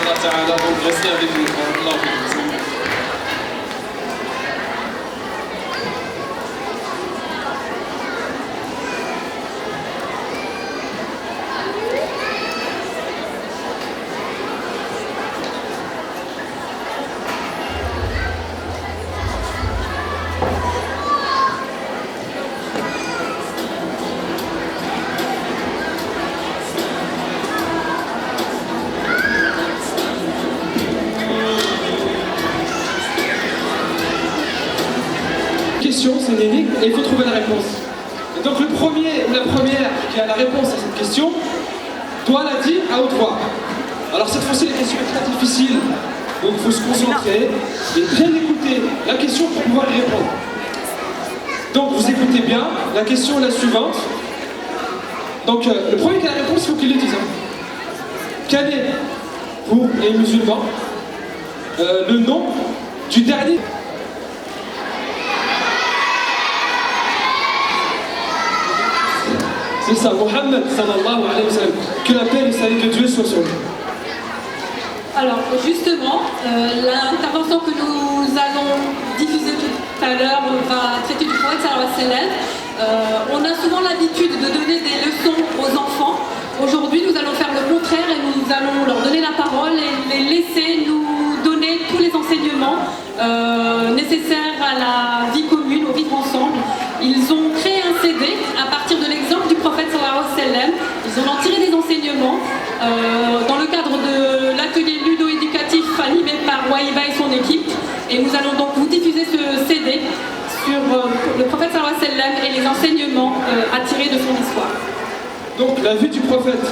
Inch'Allah ta'ala, donc restez avec nous. Barakallahu fikum. C'est une énigme et il faut trouver la réponse. Et donc le premier ou la première qui a la réponse à cette question doit la dire à haute voix. Alors cette fois-ci la question est très difficile, donc il faut se concentrer et bien écouter la question pour pouvoir y répondre. Donc vous écoutez bien, la question est la suivante. Donc le premier qui a la réponse, il faut qu'il le dise. Quel est, pour les musulmans, le nom du dernier? C'est ça, Mohammed sallallahu alayhi wa sallam. Que la paix et le salut de Dieu soient sur lui. Alors justement, l'intervention que nous allons diffuser tout à l'heure va traiter du prophète sallallahu alayhi wa sallam. On a souvent l'habitude de donner des leçons aux enfants. Aujourd'hui, nous allons faire le contraire et nous allons leur donner la parole et les laisser nous donner tous les enseignements nécessaires à la vie commune, au vivre ensemble. Ils ont créé un CD à partir de l'exemple du prophète sallallahu alayhi wa sallam. Ils en ont tiré des enseignements dans le cadre de l'atelier ludo-éducatif animé par Wahiba et son équipe. Et nous allons donc vous diffuser ce CD sur le prophète sallallahu alayhi wa sallam et les enseignements à tirer de son histoire. Donc la vie du prophète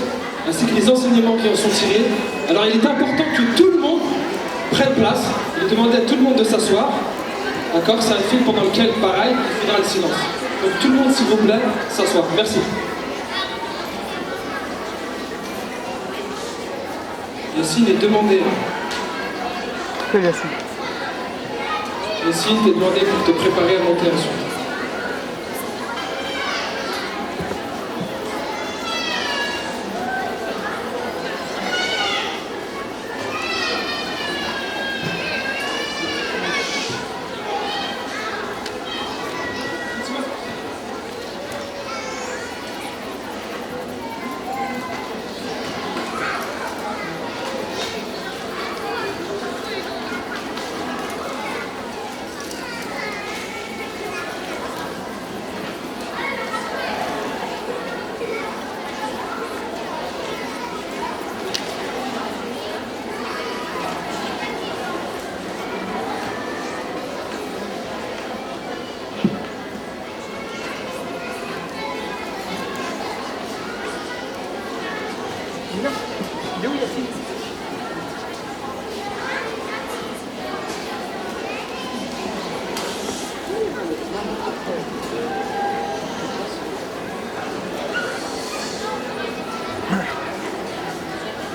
ainsi que les enseignements qui en sont tirés. Alors il est important que tout le monde prenne place. Il est demandé à tout le monde de s'asseoir. D'accord? C'est un film pendant lequel, pareil, il faudra le silence. Donc tout le monde, s'il vous plaît, s'asseoir. Merci. Yassine est demandé. Que Yassine? Yassine, t'es demandé pour te préparer à monter ensuite.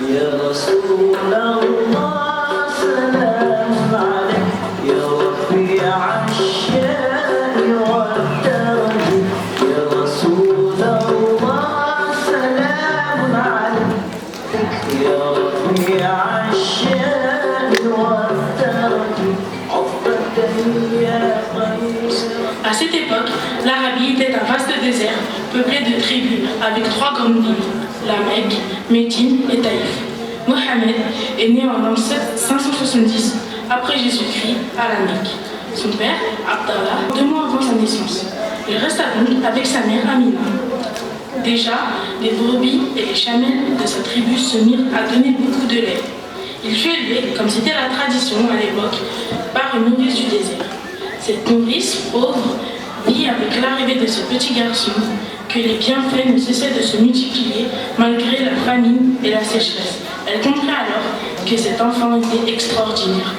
يا رسول الله سلام عليك يا رفيع الشان والدرج يا رسول الله سلام عليك يا رفيع الشان والدرج عقبة يا خير. À cette époque, l'Arabie était un vaste désert peuplé de tribus avec 3 grandes villes, la Mecque, Médine et Taïf. Mohammed est né en l'an 570 après Jésus-Christ à la Mecque. Son père, Abdallah, 2 mois avant sa naissance. Il resta donc avec sa mère Amina. Déjà, les brebis et les chamelles de sa tribu se mirent à donner beaucoup de lait. Il fut élevé, comme c'était la tradition à l'époque, par une nourrice du désert. Cette nourrice, pauvre, vit avec l'arrivée de ce petit garçon que les bienfaits ne cessaient de se multiplier malgré la famine et la sécheresse. Elle comprit alors que cet enfant était extraordinaire.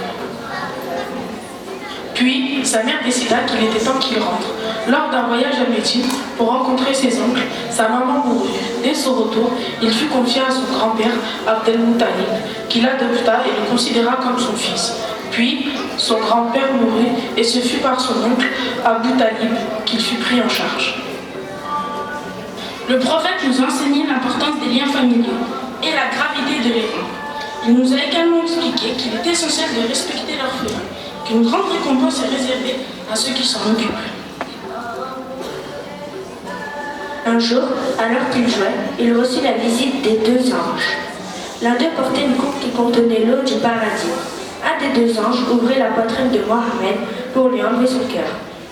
Puis, sa mère décida qu'il était temps qu'il rentre. Lors d'un voyage à Médine pour rencontrer ses oncles, sa maman mourut. Dès son retour, il fut confié à son grand-père, Abdel-Moutalib, qui l'adopta et le considéra comme son fils. Puis, son grand-père mourut et ce fut par son oncle, Abou Talib, qu'il fut pris en charge. Le prophète nous enseignait l'importance des liens familiaux et la gravité de les rompre. Il nous a également expliqué qu'il est essentiel de respecter l'orphelin, qu'une grande récompense est réservée à ceux qui s'en occupent. Un jour, alors qu'il jouait, il reçut la visite des 2 anges. L'un d'eux portait une coupe qui contenait l'eau du paradis. Un des 2 anges ouvrit la poitrine de Mohammed pour lui enlever son cœur.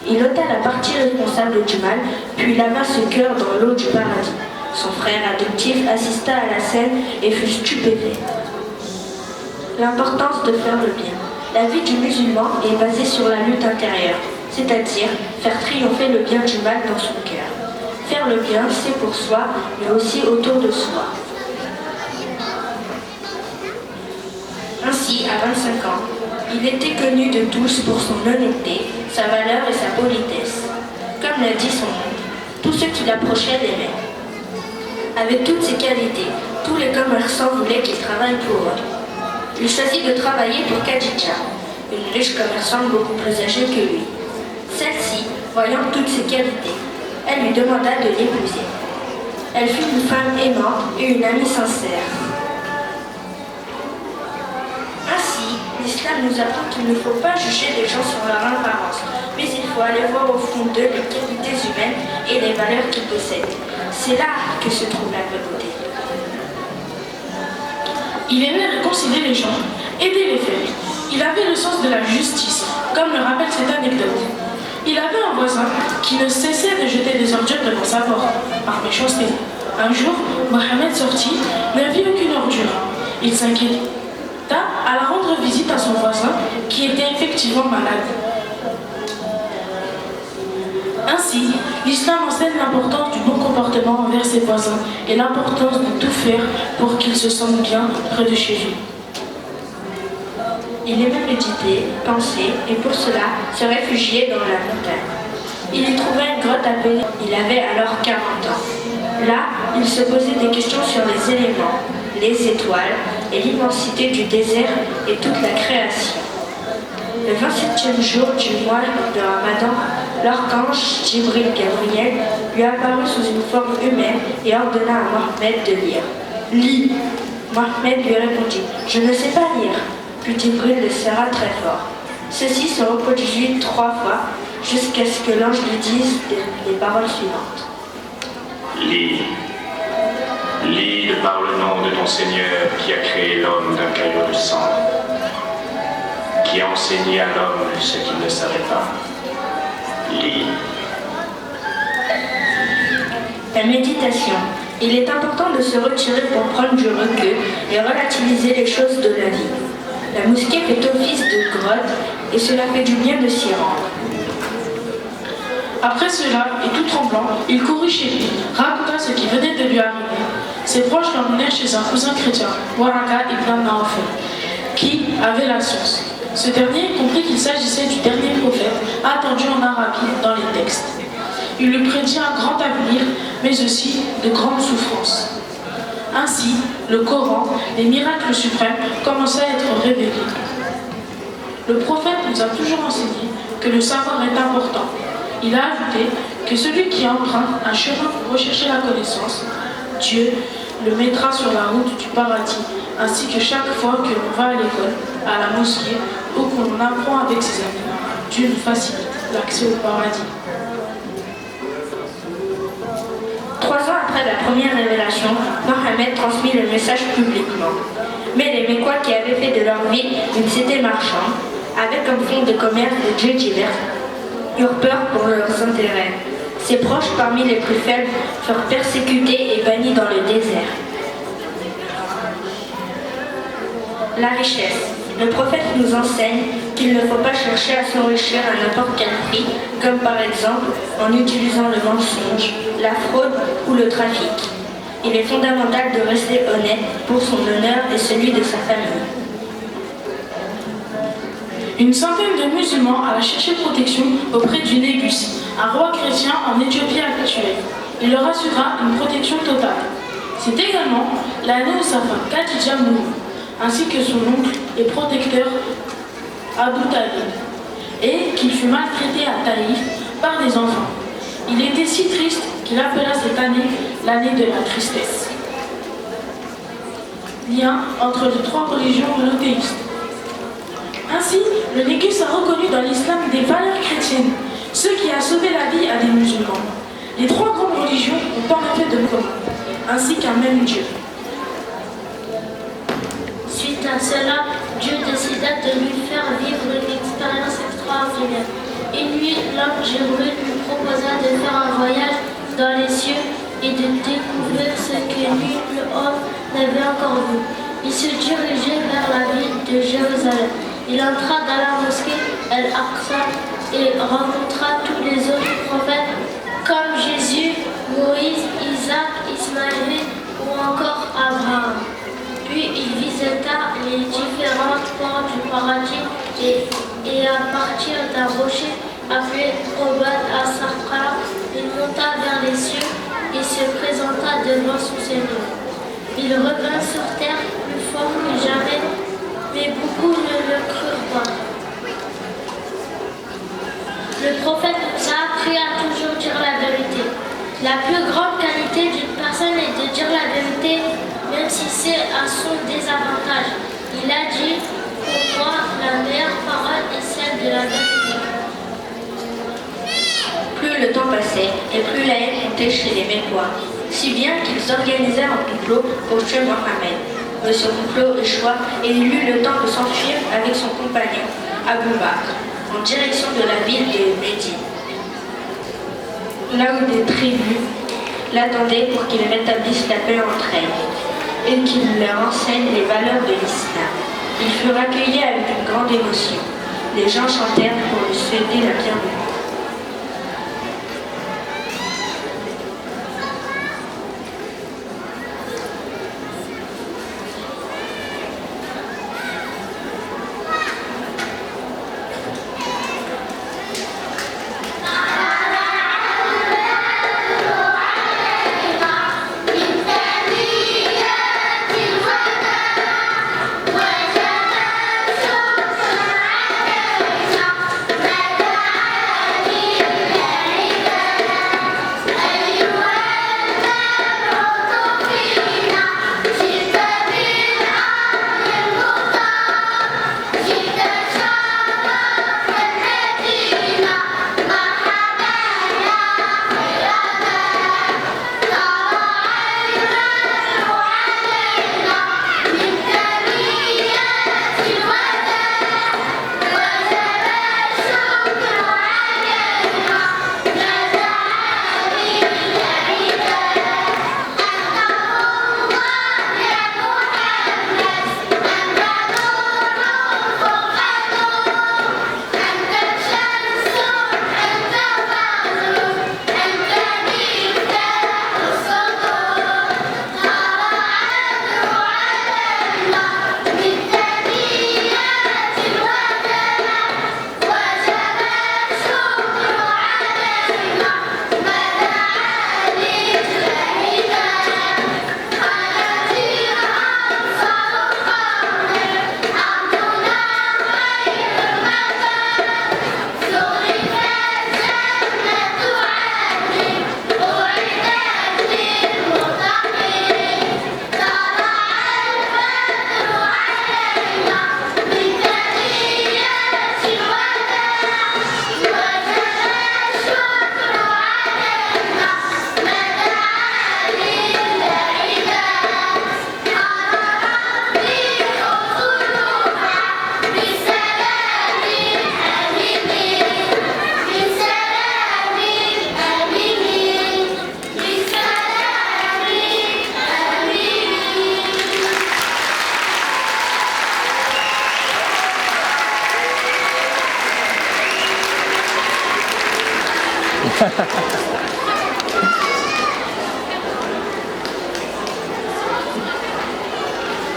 Il ôta la partie responsable du mal, puis lava ce cœur dans l'eau du paradis. Son frère adoptif assista à la scène et fut stupéfait. L'importance de faire le bien. La vie du musulman est basée sur la lutte intérieure, c'est-à-dire faire triompher le bien du mal dans son cœur. Faire le bien, c'est pour soi, mais aussi autour de soi. Ainsi, à 25 ans, il était connu de tous pour son honnêteté, sa valeur et sa politesse. Comme l'a dit son nom, tous ceux qui l'approchaient l'aimaient. Avec toutes ces qualités, tous les commerçants voulaient qu'il travaille pour eux. Il choisit de travailler pour Khadija, une riche commerçante beaucoup plus âgée que lui. Celle-ci, voyant toutes ses qualités, elle lui demanda de l'épouser. Elle fut une femme aimante et une amie sincère. Ainsi, l'islam nous apprend qu'il ne faut pas juger les gens sur leur apparence, mais il faut aller voir au fond d'eux les qualités humaines et les valeurs qu'ils possèdent. C'est là que se trouve la beauté. Il aimait réconcilier les gens, aider les faibles. Il avait le sens de la justice, comme le rappelle cette anecdote. Il avait un voisin qui ne cessait de jeter des ordures devant sa porte, par méchanceté. Un jour, Mohammed sortit, ne vit aucune ordure. Il s'inquiéta à la rendre visite à son voisin, qui était effectivement malade. Ainsi, l'islam enseigne l'importance du bon comportement envers ses voisins et l'importance de tout faire pour qu'ils se sentent bien près de chez lui. Il aimait méditer, penser et pour cela se réfugier dans la montagne. Il y trouvait une grotte appelée. Il avait alors 40 ans. Là, il se posait des questions sur les éléments, les étoiles et l'immensité du désert et toute la création. Le 27e jour du mois de Ramadan, l'archange Djibril Gabriel lui apparut sous une forme humaine et ordonna à Mohammed de lire. « Lis !» Mohammed lui répondit « Je ne sais pas lire !» Puis Djibril le serra très fort. Ceci se reproduisit 3 fois jusqu'à ce que l'ange lui dise les paroles suivantes. « Lis, lis de par le nom de ton Seigneur qui a créé l'homme d'un caillot de sang, qui a enseigné à l'homme ce qu'il ne savait pas. Lis. » La méditation. Il est important de se retirer pour prendre du recul et relativiser les choses de la vie. La mosquée fait office de grotte et cela fait du bien de s'y rendre. Après cela, et tout tremblant, il courut chez lui, raconta ce qui venait de lui arriver. Ses proches l'emmenèrent chez un cousin chrétien, Waraka ibn Nawfal, qui avait la science. Ce dernier comprit qu'il s'agissait du dernier prophète attendu en Arabie dans les textes. Il lui prédit un grand avenir, mais aussi de grandes souffrances. Ainsi, le Coran, les miracles suprêmes, commençaient à être révélés. Le prophète nous a toujours enseigné que le savoir est important. Il a ajouté que celui qui emprunte un chemin pour rechercher la connaissance, Dieu le mettra sur la route du paradis, ainsi que chaque fois que l'on va à l'école, à la mosquée ou qu'on apprend avec ses amis, Dieu nous facilite l'accès au paradis. 3 ans après la première révélation, Mohammed transmit le message publiquement. Mais les Mécois qui avaient fait de leur vie une cité marchande, avec comme fonds de commerce des dieux divers, eurent peur pour leurs intérêts. Ses proches, parmi les plus faibles, furent persécutés et bannis dans le désert. La richesse. Le prophète nous enseigne qu'il ne faut pas chercher à s'enrichir à n'importe quel prix, comme par exemple en utilisant le mensonge, la fraude ou le trafic. Il est fondamental de rester honnête pour son honneur et celui de sa famille. Une centaine de musulmans alla chercher protection auprès du Négus, un roi chrétien en Éthiopie actuelle. Il leur assura une protection totale. C'est également l'année où sa femme Khadija mourut, ainsi que son oncle et protecteur Abu Talib, et qu'il fut maltraité à Taïf par des enfants. Il était si triste qu'il appela cette année l'année de la tristesse. lien entre les trois religions monothéistes. Ainsi, le négus a reconnu dans l'islam des valeurs chrétiennes, ce qui a sauvé la vie à des musulmans. Les trois grandes religions ont en effet de commun, ainsi qu'un même Dieu. Suite à cela, Dieu décida de lui faire vivre une expérience extraordinaire. Une nuit, l'ange Jibril lui proposa de faire un voyage dans les cieux et de découvrir ce que nul homme n'avait encore vu. Il se dirigeait vers la ville de Jérusalem. Il entra dans la mosquée Al-Aqsa et rencontra tous les autres prophètes comme Jésus, Moïse, Isaac, Ismaël ou encore Abraham. Puis il visita les différentes portes du paradis et à partir d'un rocher appelé Obat al-Sakra, il monta vers les cieux et se présenta devant son Seigneur. Il revint sur terre plus fort que jamais, mais beaucoup ne le crurent pas. Le prophète nous a appris à toujours dire la vérité. La plus grande qualité d'une personne est de dire la vérité, même si c'est à son désavantage. Il a dit, pour moi, la meilleure parole est celle de la vérité. Plus le temps passait et plus la haine montait chez les Mécois, si bien qu'ils organisèrent un complot pour tuer Mohammed. Mais ce complot échoua et il eut le temps de s'enfuir avec son compagnon, Abou Bakr, en direction de la ville de Médine. Là où des tribus l'attendaient pour qu'il rétablisse la paix entre elles et qu'il leur enseigne les valeurs de l'islam. Il fut accueilli avec une grande émotion. Les gens chantèrent pour lui souhaiter la bienvenue.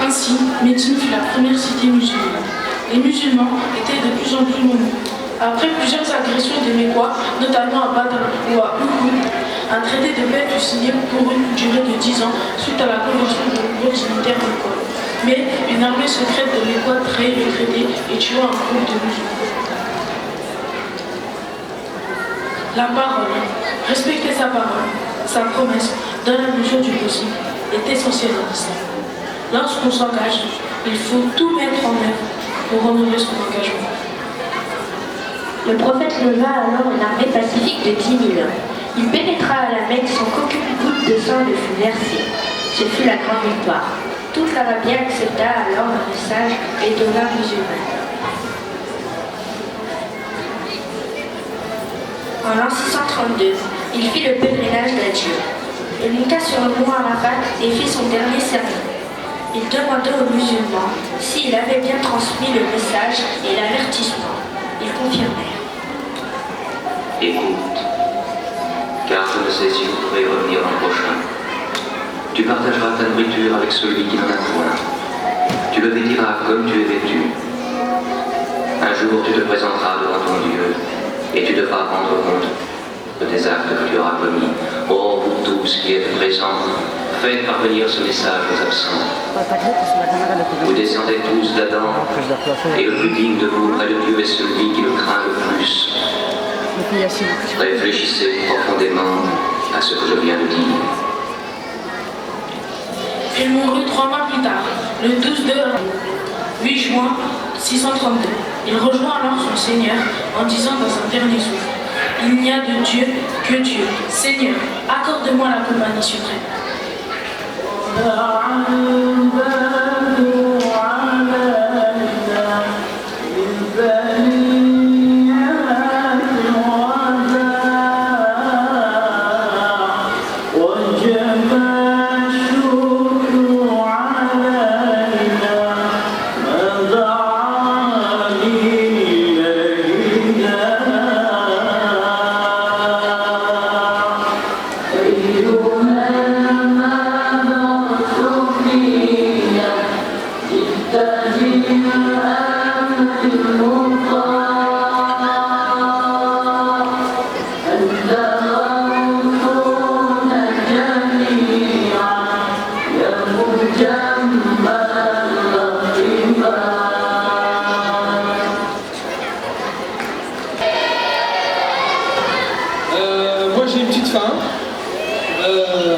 Ainsi, Médine fut la première cité musulmane. Les musulmans étaient de plus en plus nombreux. Après plusieurs agressions des Mécois, notamment à Badr ou à Uhud, un traité de paix fut signé pour une durée de 10 ans suite à la convention de nouveaux dignitaires Mécois. Mais une armée secrète de Mécois trahit le traité et tua un groupe de musulmans. La parole, respecter sa parole, sa promesse, dans la mesure du possible, est essentielle dans l'islam. Lorsqu'on s'engage, il faut tout mettre en œuvre pour honorer son engagement. Le prophète leva alors une armée pacifique de 10 000 hommes. Il pénétra à la Mecque sans qu'aucune goutte de sang ne fût versée. Ce fut la grande victoire. Toute l'Arabie accepta alors le message et devint musulmane. En l'an 632, il fit le pèlerinage d'Hadj. Il monta sur le mont Arafat et fit son dernier sermon. Il demanda aux musulmans s'il avait bien transmis le message et l'avertissement. Ils confirmèrent. Écoute, car je ne sais si vous pourrez revenir l'an prochain. Tu partageras ta nourriture avec celui qui n'en a point. Tu le vêtiras comme tu es vêtu. Un jour tu te présenteras devant ton Dieu et tu devras rendre compte de tes actes que tu auras commis. Oh, vous tous qui êtes présents, faites parvenir ce message aux absents. Vous descendez tous d'Adam, et le plus digne de vous près de Dieu est celui qui le craint le plus. Réfléchissez profondément à ce que je viens de dire. Il mourut 3 mois plus tard, le 12 de 8 juin 632. Il rejoint alors son Seigneur en disant dans un dernier souffle: il n'y a de Dieu que Dieu. Seigneur, accorde-moi la compagnie suprême.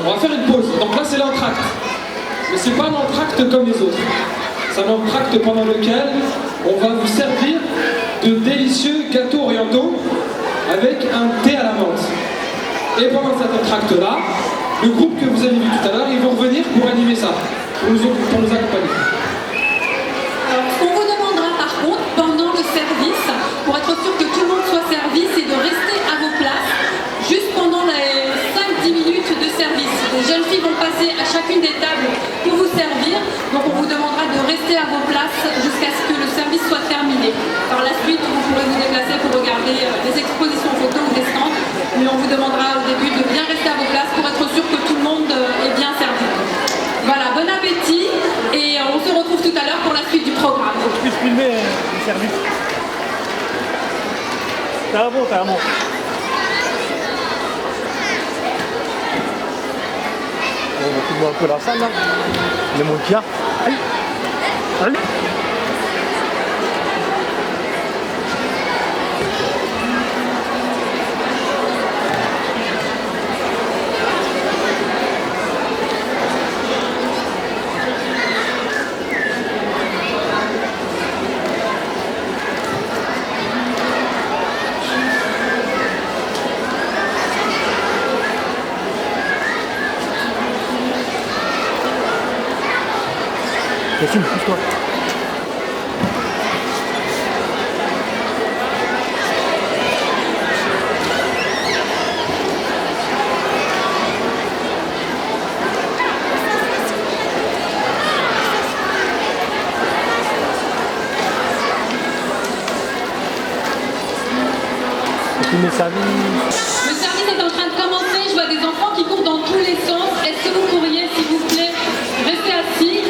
On va faire une pause. Donc là, c'est l'entracte. Mais c'est pas l'entracte comme les autres. C'est un entracte pendant lequel on va vous servir de délicieux gâteaux orientaux avec un thé à la menthe. Et pendant cet entracte-là, le groupe que vous avez vu tout à l'heure, ils vont revenir pour animer ça, pour nous accompagner. Alors, ce qu'on vous demandera par contre, pendant le service, pour être sûr que tout le monde soit servi, c'est de rester à vos places, juste pendant les 5-10 minutes de service. Les jeunes filles vont passer à chacune des tables pour vous servir, donc on vous demandera de rester à vos places jusqu'à ce que le service soit terminé. Par la suite, vous pourrez vous déplacer pour regarder des expositions photos ou des stands, mais on vous demandera au début de bien rester à vos places pour être sûr que tout le monde est bien servi. Voilà, bon appétit et on se retrouve tout à l'heure pour la suite du programme. Faut que je puisse filmer le service. Carrément, carrément. On va filmer un peu la salle là. Les montiers. Allez. Allez. Yacine, pousse-toi. Le service est en train de commencer, je vois des enfants qui courent dans tous les sens. Est-ce que vous pourriez, s'il vous plaît, rester assis?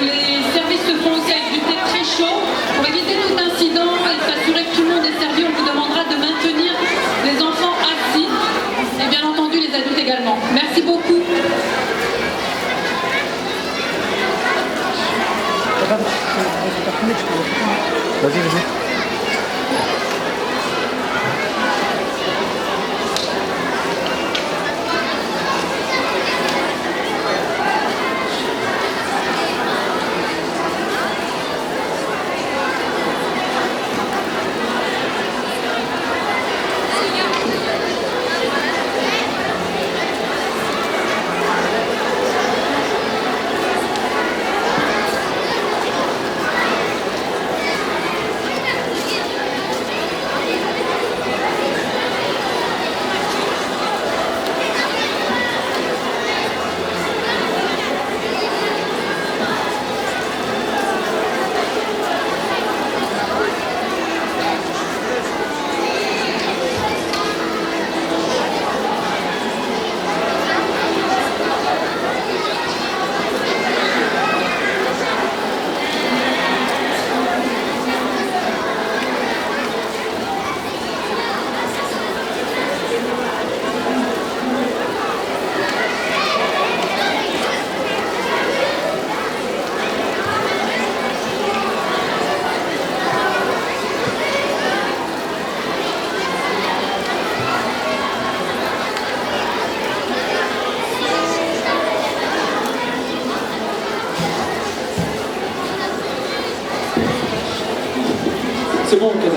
Les services se font aussi avec du thé très chaud. Pour éviter tout incident et s'assurer que tout le monde est servi, on vous demandera de maintenir les enfants assis et bien entendu les adultes également. Merci beaucoup. Vas-y, vas-y. C'est bon, Kader.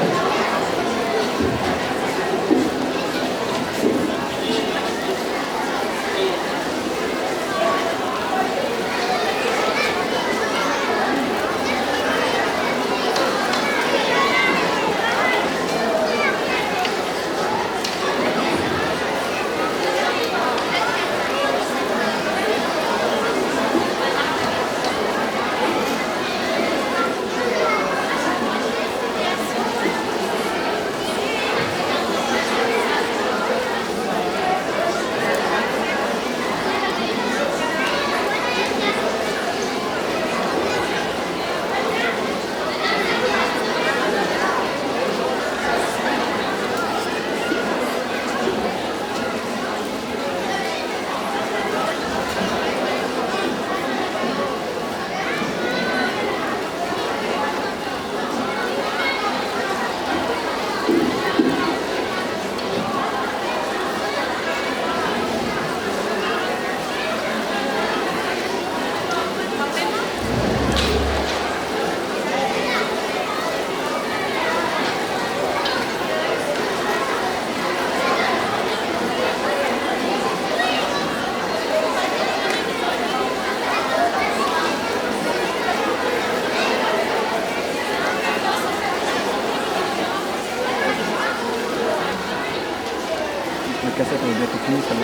La cassette elle est bientôt finie, ça va.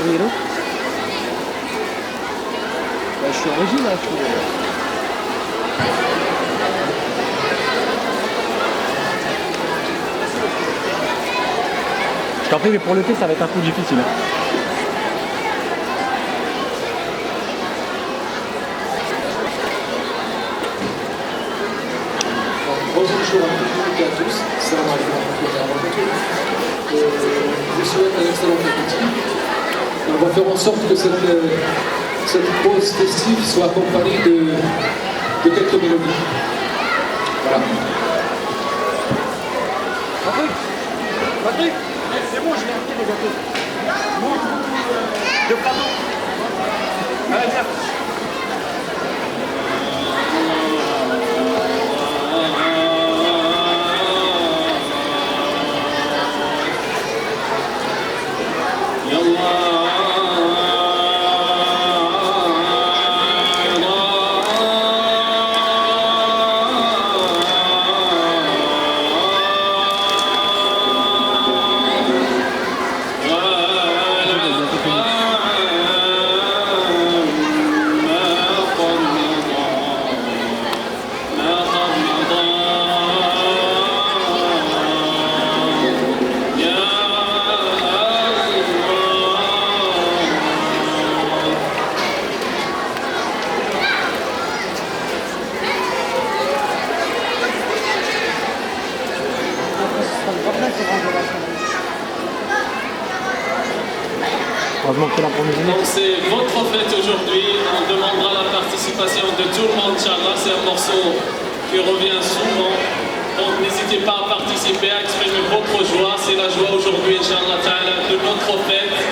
Oui, hello. Je suis en régie là, Je t'en prie, mais pour le thé, ça va être un peu difficile. Bonjour à tous, salam alaikum. Je vous souhaite un excellent appétit. On va faire en sorte que cette pause festive soit accompagnée de quelques mélodies. Voilà. Patrick, c'est bon, je l'ai acheté les gâteaux. Deux plateaux. Allez, viens. Donc c'est votre fête aujourd'hui, on demandera la participation de tout le monde, Inch'Allah, c'est un morceau qui revient souvent, donc n'hésitez pas à participer, à exprimer votre joie, c'est la joie aujourd'hui, Inch'Allah, de notre fête.